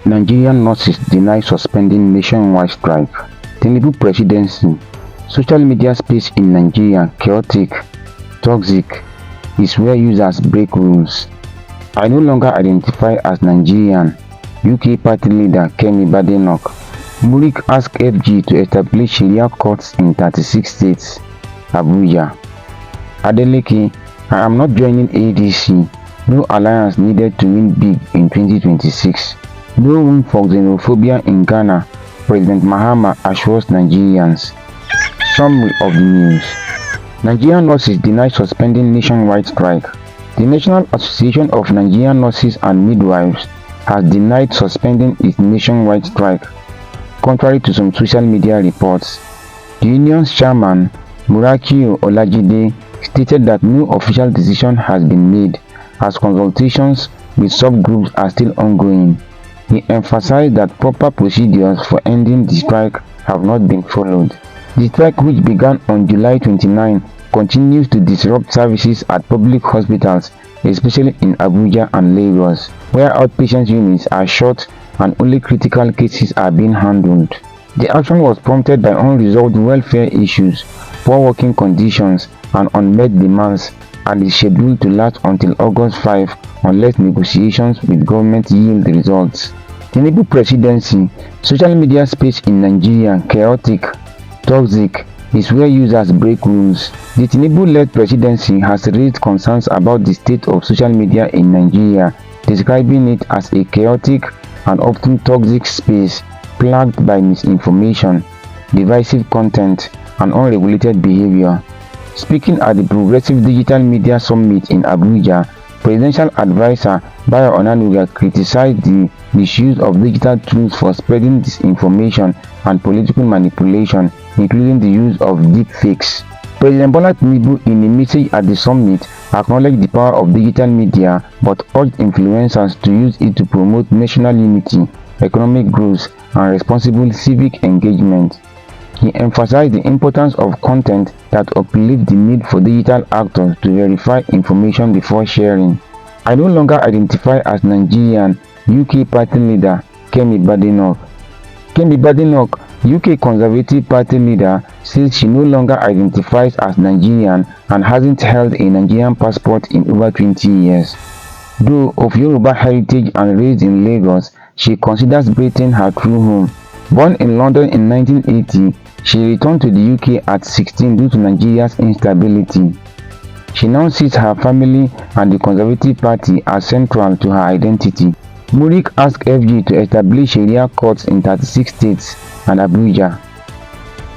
Nigerian nurses deny suspending nationwide strike. Tinubu presidency. Social media space in Nigeria chaotic, toxic, is where users break rules. I no longer identify as Nigerian. UK party leader Kemi Badenoch. Murik asked FG to establish Sharia courts in 36 states. Abuja. Adeleke, I am not joining ADC. No alliance needed to win big in 2026. No room for xenophobia in Ghana. President Mahama assures Nigerians. Summary of the news. Nigerian nurses deny suspending nationwide strike. The National Association of Nigerian Nurses and Midwives has denied suspending its nationwide strike, contrary to some social media reports. The union's chairman, Murakio Olajide, stated that no official decision has been made, as consultations with subgroups are still ongoing. He emphasized that proper procedures for ending the strike have not been followed. The strike, which began on July 29, continues to disrupt services at public hospitals, especially in Abuja and Lagos, where outpatient units are short and only critical cases are being handled. The action was prompted by unresolved welfare issues, poor working conditions, and unmet demands, and is scheduled to last until August 5 unless negotiations with government yield results. Tinubu presidency. Social media space in Nigeria chaotic, toxic, is where users break rules. The Tinubu-led presidency has raised concerns about the state of social media in Nigeria, describing it as a chaotic and often toxic space plagued by misinformation, divisive content, and unregulated behavior. Speaking at the Progressive Digital Media Summit in Abuja, Presidential Advisor Bayo Onanuga criticized the misuse of digital tools for spreading disinformation and political manipulation, including the use of deepfakes. President Bola Tinubu, in a message at the summit, acknowledged the power of digital media but urged influencers to use it to promote national unity, economic growth, and responsible civic engagement. He emphasized the importance of content that uplifts the need for digital actors to verify information before sharing. I no longer identify as Nigerian. UK party leader Kemi Badenoch. Kemi Badenoch, UK Conservative Party leader, says she no longer identifies as Nigerian and hasn't held a Nigerian passport in over 20 years. Though of Yoruba heritage and raised in Lagos, she considers Britain her true home. Born in London in 1980, she returned to the UK at 16 due to Nigeria's instability. She now sees her family and the Conservative Party as central to her identity. Murik asked FG to establish Sharia courts in 36 states and Abuja.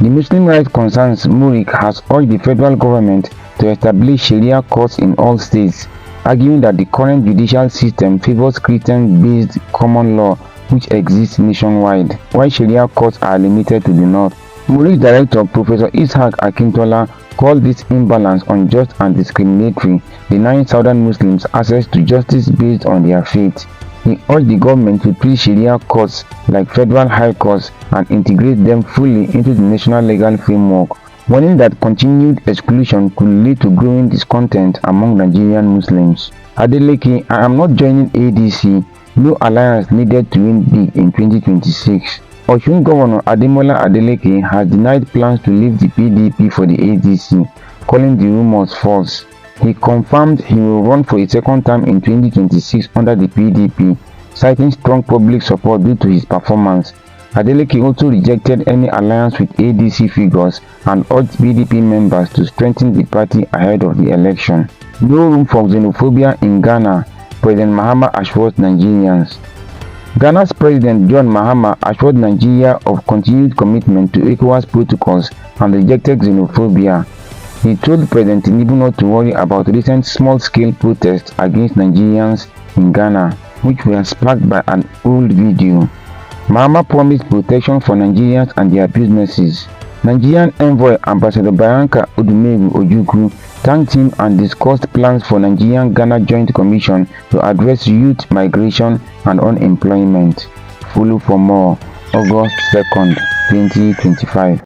The Muslim rights concerns Murik has urged the federal government to establish Sharia courts in all states, arguing that the current judicial system favors Christian-based common law which exists nationwide, while Sharia courts are limited to the north. Murik's director, Professor Ishaq Akintola, called this imbalance unjust and discriminatory, denying Southern Muslims access to justice based on their faith. He urged the government to treat Sharia courts like federal high courts and integrate them fully into the national legal framework, warning that continued exclusion could lead to growing discontent among Nigerian Muslims. Adeleke, I am not joining ADC. No alliance needed to win big in 2026. Osun Governor Ademola Adeleke has denied plans to leave the PDP for the ADC, calling the rumors false. He confirmed he will run for a second term in 2026 under the PDP, citing strong public support due to his performance. Adeleke also rejected any alliance with ADC figures and urged PDP members to strengthen the party ahead of the election. No room for xenophobia in Ghana, President Mahama assures Nigerians. Ghana's President John Mahama assured Nigeria of continued commitment to ECOWAS protocols and rejected xenophobia. He told President Tinubu not to worry about recent small-scale protests against Nigerians in Ghana, which were sparked by an old video. Mahama promised protection for Nigerians and their businesses. Nigerian envoy Ambassador Bianca Odumegwu Ojukwu thanked him and discussed plans for Nigerian-Ghana Joint Commission to address youth migration and unemployment. Follow for more. August 2nd, 2025.